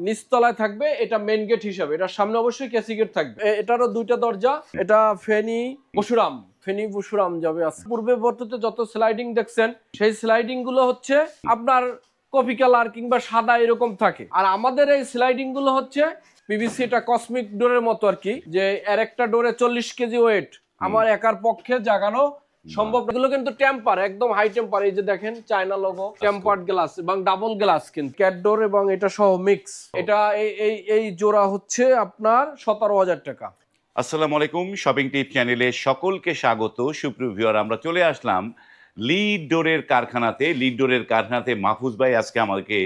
নিচতলায় থাকবে, এটা মেইন গেট হিসাবে। এটার সামনে অবশ্যই কেসি গেট থাকবে। এটারও দুইটা দরজা। এটা ফেনী পরশুরাম যাবে আছে। পূর্বে বর্ততে যত স্লাইডিং দেখছেন সেই স্লাইডিং গুলো হচ্ছে আপনার কফি কালার কিংবা সাদা এরকম থাকে। আর আমাদের এই স্লাইডিং গুলো হচ্ছে পিভিসি, এটা কসমিক ডোরের মতো আর কি, যে এর একটা ডোরে 40 কেজি ওয়েট আমার একার পক্ষে জাগানো সম্ভব। এগুলো কিন্তু টেম্পার, একদম হাই টেম্পার। এই যে দেখেন চায়না লোগো, টেম্পার্ড গ্লাস এবং ডাবল গ্লাস, কিন্তু ক্যাট ডোর এবং এটা সহ মিক্স। এটা এই জোড়া হচ্ছে আপনার 17,000 টাকা। আসসালামু আলাইকুম, শপিং টিপ চ্যানেলে সকলকে স্বাগত। সুপ্রিয় ভিউয়ার, আমরা চলে আসলাম লিড ডোরের কারখানাতে। মাহফুজ ভাই আজকে আমাদেরকে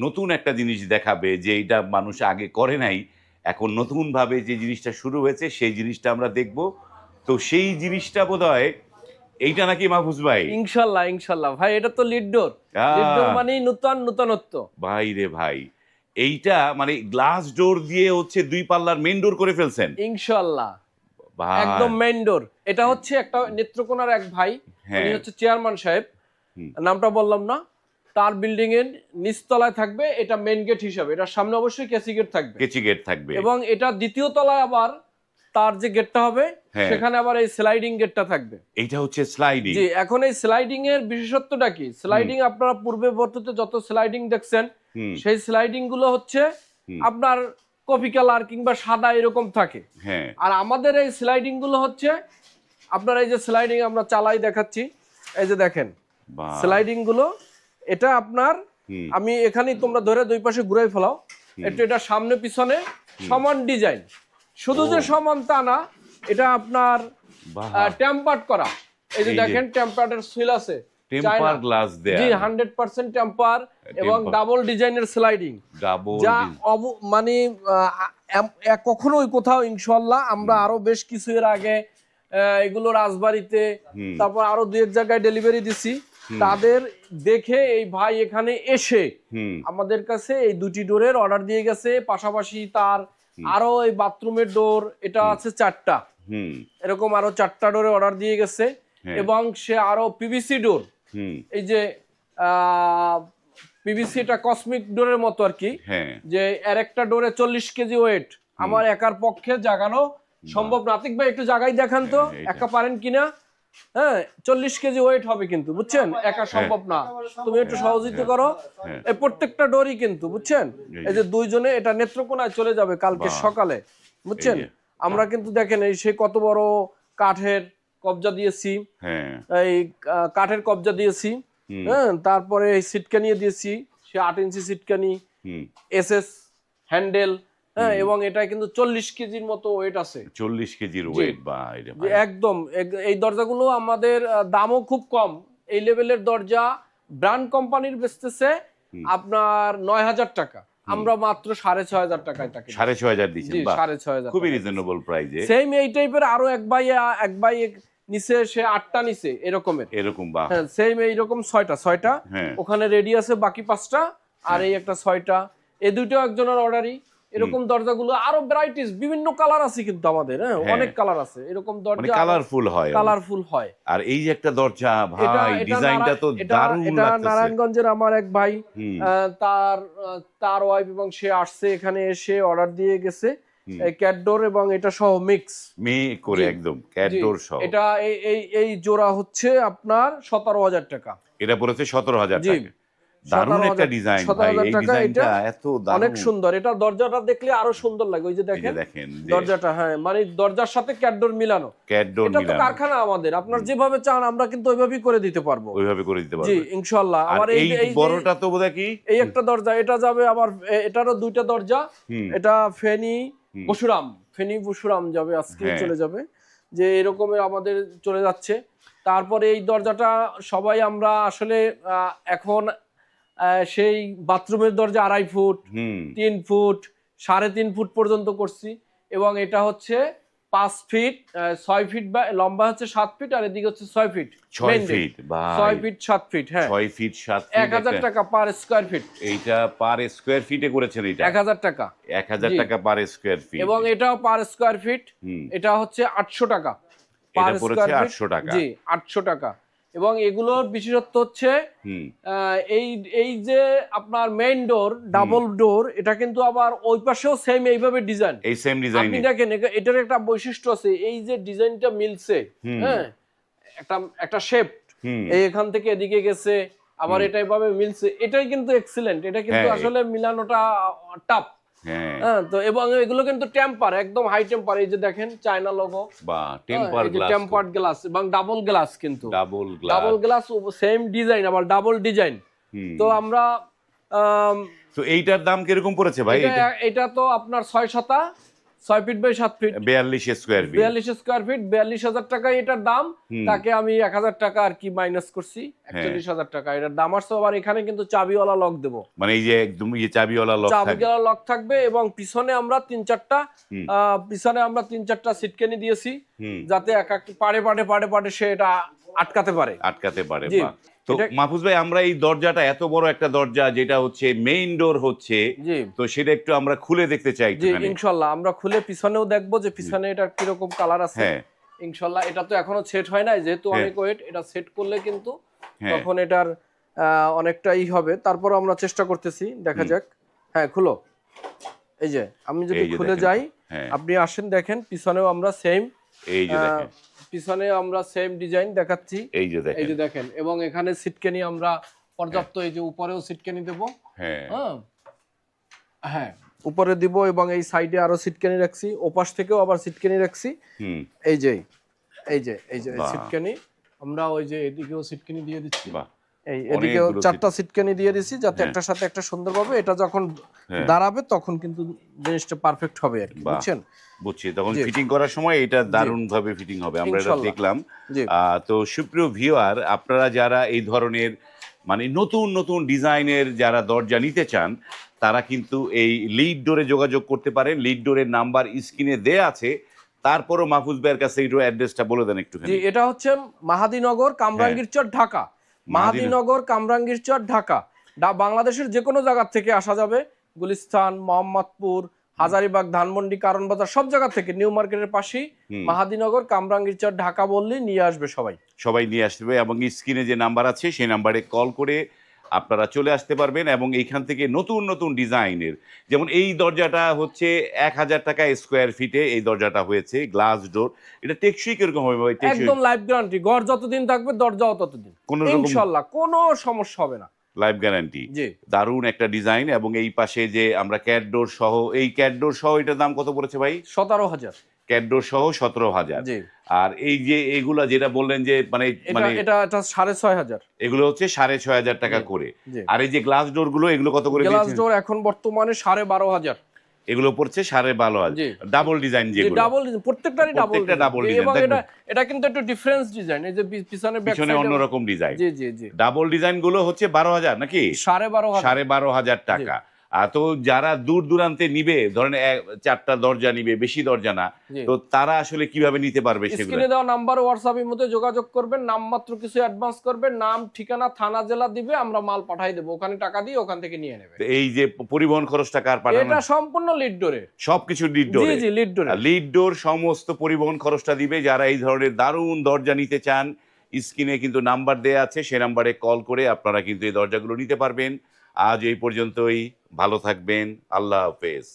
নতুন একটা জিনিস দেখাবে, যে এটা মানুষ আগে করে নাই। এখন নতুনভাবে যে জিনিসটা শুরু হয়েছে সেই জিনিসটা আমরা দেখব। তো সেই জিনিসটা বোধহয় এইটা নাকি মাহফুজ ভাই? ইনশাল্লাহ ভাই, এটা তো লিড ডোর মানে নূতনত্ব। ভাই রে ভাই, এইটা মানে গ্লাস ডোর দিয়ে হচ্ছে দুই পাল্লার মেইন ডোর করে ফেলছেন? ইনশাল্লাহ একদম মেইন ডোর। এটা হচ্ছে একটা নেত্রকোনার এক ভাই, উনি হচ্ছে চেয়ারম্যান সাহেব, নামটা বললাম না। তার বিল্ডিং এর নিচতলায় থাকবে এটা মেইন গেট হিসাবে। এটার সামনে অবশ্যই কেসি গেট থাকবে এবং এটা দ্বিতীয় তলায় আবার তার যে গেটটা হবে সেখানে আবার এই স্লাইডিং গেটটা থাকবে। এইটা হচ্ছে স্লাইডিং। জি, এখন এই স্লাইডিং এর বিশেষত্বটা কি? স্লাইডিং আপনারা পূর্বে বর্ততে যত স্লাইডিং দেখছেন সেই স্লাইডিং গুলো হচ্ছে আপনার কফি কালার কিংবা সাদা এরকম থাকে। আর আমাদের এই স্লাইডিং গুলো হচ্ছে আপনার এই যে স্লাইডিং আমরা চালাই দেখাচ্ছি, এই যে দেখেন স্লাইডিং গুলো। এটা আপনার আমি এখানেই তোমরা ধরে দুই পাশে ঘুরাই ফেলাও একটু। এটা সামনে পিছনে সমান ডিজাইন, শুধু যে সমান তা না, এটা আপনার টেম্পার্ড করা। এই যে দেখেন টেম্পার্ডের সুইল আছে, টেম্পার গ্লাস দেয়া। জি 100% টেম্পার এবং ডাবল ডিজাইনের স্লাইডিং। যা মানে কখনোই কোথাও ইনশাআল্লাহ আমরা আরো বেশ কিছু এর আগে এগুলো রাজবাড়িতে, তারপর আরো দুই এক জায়গায় ডেলিভারি দিছি। তাদের দেখে এই ভাই এখানে এসে আমাদের কাছে এই দুটি ডোরের অর্ডার দিয়ে গেছে। পাশাপাশি তার আরো এই বাথরুমের ডোর, এটা আছে 4টা, এরকম আরো 4টা ডোরে অর্ডার দিয়ে গেছে। এবং সে আরো পিভিসি ডোর, এই যে পিভিসি, এটা কসমিক ডোরের মতো আর কি, যে এর একটা ডোরে 40 কেজি ওয়েট আমার একার পক্ষে জাগানো সম্ভব না। আতিক ভাই একটু জায়গায় দেখান তো, একা পারেন কিনা? 40 কেজি ওয়েট হবে কিন্তু, বুঝছেন, একা সম্ভব না। তুমি একটু সহযোগিতা করো। এই প্রত্যেকটা ডোরই কিন্তু, বুঝছেন, এই যে দুইজনে এটা নেত্রকোনায় চলে যাবে কালকে সকালে, বুঝছেন। আমরা কিন্তু দেখেন এই সে কত বড় কাঠের কবজা দিয়েছি, এই কাঠের কবজা দিয়েছি, তারপরে এই সিটকানি দিয়েছি, সে 8 ইঞ্চি সিটকানি, এসএস হ্যান্ডেল, এবং এটা কিন্তু 40 কেজির মতো ওয়েট আছে। 40 কেজির ওয়েট, একদম। এই দরজাগুলো আমাদের দামও খুব কম। এই লেভেলের দরজা ব্র্যান্ড কোম্পানির বেচতেছে আপনার 9,000 টাকা, আমরা মাত্র 6,500 টাকায় টাকা। 6,500 দিচ্ছেন? 6,500, খুবই রিজনেবল প্রাইসে। সেম এই টাইপের আরো এক ভাই নিচে, সে 8টা নিচে এরকমের, এরকম সেম এইরকম 6টা ওখানে রেডি আছে, বাকি 5টা আর এই একটা 6টা। এই দুইটাও একজনের অর্ডারই। এরকম দরজাগুলো আরো ভ্যারাইটিস, বিভিন্ন কালার আছে কিন্তু আমাদের, অনেক কালার আছে। এরকম দরজা কালারফুল হয়। আর এই যে একটা দরজা ভাই, ডিজাইনটা তো দারুণ লাগতেছে। এটা নারায়ণগঞ্জের আমার এক ভাই, তার ওয়াইফ, এবং সে আসছে এখানে এসে অর্ডার দিয়ে গেছে এই ক্যাট ডোর এবং এটা সহ মিক্স করে, একদম ক্যাট ডোর সহ। এটা এই জোড়া হচ্ছে আপনার 17,000 টাকা। এটা পড়েছে 17,000 টাকা। দারুণ একটা ডিজাইন ভাই, এই ডিজাইনটা এত দারুণ, অনেক সুন্দর। এটা দরজাটা দেখলে আরো সুন্দর লাগে। ওই যে দেখেন দরজাটা, মানে দরজার সাথে ক্যাট ডোর মিলানো। এটা তো কারখানা আমাদের, আপনার যেভাবে চান আমরা কিন্তু ওইভাবেই করে দিতে পারবো। জি ইনশাআল্লাহ। আর এই বড়টা তো বোধহয় কি, এই একটা দরজা, এটা যাবে আবার, এটারও দুইটা দরজা। এটা ফেনী পরশুরাম যাবে, আজকে চলে যাবে, যে এরকমের আমাদের চলে যাচ্ছে। তারপরে এই দরজাটা সবাই আমরা আসলে এখন সেই বাথরুমের দরজা 2.5 ফুট, 3 ফুট, 3.5 ফুট পর্যন্ত করছি। এবং এটা হচ্ছে 5 ফিট, 6 ফিট, বা লম্বা হচ্ছে 7 ফিট, আর এদিকে হচ্ছে 6 feet, 6 feet 7 feet. 6 feet 7 feet. 1,000 টাকা পার স্কয়ার ফিট। এইটা পার স্কয়ার ফিটে করেছেন? এটা 1,000 টাকা। 1,000 টাকা পার স্কয়ার ফিট। এবং এটাও পার স্কয়ার ফিট, এটা হচ্ছে 800 টাকা পার স্কয়ার ফিট। 800 টাকা। জি 800 টাকা। এবং এগুলোর বিশেষত্ব হচ্ছে হুম এই এই যে আপনার মেইন ডোর ডাবল ডোর, এটা কিন্তু আবার ওই পাশেও সেম এইভাবে ডিজাইন। এই সেম ডিজাইন আপনি দেখেন এটার একটা বৈশিষ্ট্য আছে, এই যে ডিজাইনটা মিলছে, হ্যাঁ একটা একটা শেপ এই এখান থেকে এদিকে গেছে, আবার এটা এভাবে মিলছে, এটাই কিন্তু এক্সিলেন্ট। এটা কিন্তু আসলে মিলানোটা টাফ। হ্যাঁ, তো এবং এগুলো কিন্তু টেম্পার, একদম হাই টেম্পার। এই যে দেখেন চায়না লোগো বা টেম্পার গ্লাস, টেম্পার্ড গ্লাস এবং ডাবল গ্লাস, কিন্তু ডাবল গ্লাস সেম ডিজাইন, আবার ডাবল ডিজাইন। তো আমরা তো এইটার দাম কিরকম পড়েছে ভাই? এটা তো আপনার 6 feet by 7 feet, 42 square feet, 42 square feet, 42,000 টাকা এটার দাম। তাকে আমি 1,000 টাকা আর কি মাইনাস করছি, 41,000 টাকা এটার দাম আসছে। আবার এখানে কিন্তু চাবিওয়ালা লক দেব, মানে এই যে একদম এই চাবিওয়ালা লক থাকবে, চাবিওয়ালা লক থাকবে। এবং পিছনে আমরা 3-4টা সিটকেনি দিয়েছি, যাতে পাড়ে সে এটা আটকাতে পারে। বাহ। তো মাহফুজ ভাই, আমরা এই দরজাটা, এত বড় একটা দরজা যেটা হচ্ছে মেইন ডোর হচ্ছে, তো সেটা একটু আমরা খুলে দেখতে চাই। জি ইনশাআল্লাহ আমরা খুলে পিছনেও দেখবো যে পিছনে এটা কিরকম কালার আছে। ইনশাআল্লাহ এটা তো এখনো সেট হয় নাই, যেহেতু অনেক ওয়েট, এটা সেট করলে কিন্তু তখন এটার অনেকটাই হবে। তারপর আমরা চেষ্টা করতেছি, দেখা যাক। হ্যাঁ খুলো। এই যে আমি যদি খুলে যাই, আপনি আসেন দেখেন, পিছনেও আমরা সেম, এই যে দেখেন পিছনে আমরা সেম ডিজাইন দেখাচ্ছি। এই যে দেখেন, এবং এখানে সিটকেনি আমরা পর্যাপ্ত, এই যে উপরেও সিটকেনি দেব। হ্যাঁ উপরে দিব, এবং এই সাইডে আরো সিটকেনি রাখছি, ওপাশ থেকেও আবার সিটকেনি রাখছি। এই যে সিটকেনি আমরা ওই যে এদিকেও সিটকেনি দিয়ে দিচ্ছি, এই এদিকেও 4টা সিটকেনি দিয়ে দিছি, যাতে একটার সাথে একটা সুন্দর পাবে। এটা যখন দাঁড়াবে তখন কিন্তু জিনিসটা পারফেক্ট হবে আর কি, বুঝছেন? বুঝছি, তখন ফিটিং করার সময় এটা দারুণ ভাবে ফিটিং হবে, আমরা এটা দেখলাম। তো সুপ্রিয় ভিউয়ার, আপনারা যারা এই ধরনের মানে নতুন নতুন ডিজাইনের যারা দরজা নিতে চান, তারা কিন্তু এই লিড ডোরে যোগাযোগ করতে পারেন। লিড ডোরের নাম্বার স্ক্রিনে দেয়া আছে। তারপরও মাহফুজ ভাইয়ের কাছে একটু অ্যাড্রেসটা বলে দেন একটু। জি, এটা হচ্ছে মাহাদীনগর, কামরাঙ্গীরচর, ঢাকা। মাহাদীনগর, কামরাঙ্গীরচর, ঢাকা। বাংলাদেশের যে কোনো জায়গা থেকে আসা যাবে, গুলিস্তান, মোহাম্মদপুর, হাজারীবাগ, ধানমন্ডি, কারণ বাজার, সব জায়গা থেকে, নিউ মার্কেটের পাশেই মাহাদীনগর, কামরাঙ্গীরচর, ঢাকা বললেই নিয়ে আসবে, সবাই নিয়ে আসবে। এবং স্ক্রিনে যে নাম্বার আছে সেই নাম্বারে কল করে আপনারা চলে আসতে পারবেন। এবং এইখান থেকে নতুন নতুন ডিজাইনের, যেমন এই দরজাটা হচ্ছে 1,000 টাকা স্কোয়ার ফিটে এই দরজাটা হয়েছে, গ্লাস ডোর। এটা টেকসই কিরকম হবে ভাই? একদম লাইফ গ্যারান্টি, ঘর যতদিন থাকবে দরজাও ততদিন, ইনশাআল্লাহ কোনো সমস্যা হবে না, লাইফ গ্যারান্টি। দারুণ একটা ডিজাইন। এবং এই পাশে যে আমরা ক্যাট ডোর সহ, এই ক্যাট ডোর সহ এটার দাম কত পড়েছে ভাই? 17,000। ক্যাট ডোর সহ 17,000। আর এই যে এগুলা যেটা বললেন যে মানে এটা 6,500, এগুলো হচ্ছে 6,500 টাকা করে। আর এই যে গ্লাস ডোর গুলো, এগুলো কত করে? গ্লাস ডোর এখন বর্তমানে 12,500। এগুলো পড়ছে 12,500। ডাবল ডিজাইন, যেগুলো ডাবল, প্রত্যেকটারই ডাবল ডিজাইন। এটা কিন্তু একটু ডিফারেন্স ডিজাইন, এই যে পিছনে অন্যরকম ডিজাইন। জি ডাবল ডিজাইন গুলো হচ্ছে 12,000 নাকি? 12,500 টাকা। তো যারা দূর দূরান্তে নিবে, ধরেন 4টা দরজা নিবে, বেশি দরজা না, তো তারা আসলে কিভাবে নিতে পারবে? স্ক্রিনে দেওয়া নাম্বার, হোয়াটসঅ্যাপের মধ্যে যোগাযোগ করবেন, নামমাত্র কিছু অ্যাডভান্স করবেন, নাম, ঠিকানা, থানা, জেলা দিবে, আমরা মাল পাঠাই দেব, ওখানে টাকা দিয়ে ওখান থেকে নিয়ে নেবে। এই যে পরিবহন খরচটা কার পাঠানো? এটা সম্পূর্ণ লিড ডোরে, সবকিছু লিড ডোরে। জি লিড ডোরে। লিড ডোর সমস্ত পরিবহন খরচটা দিবে। যারা এই ধরনের দারুণ দরজা নিতে চান, স্ক্রিনে কিন্তু নাম্বার দেয়া আছে, সেই নাম্বারে কল করে আপনারা কিন্তু এই দরজাগুলো নিতে পারবেন। আজ এই পর্যন্তই, ভালো থাকবেন, আল্লাহ হাফেজ।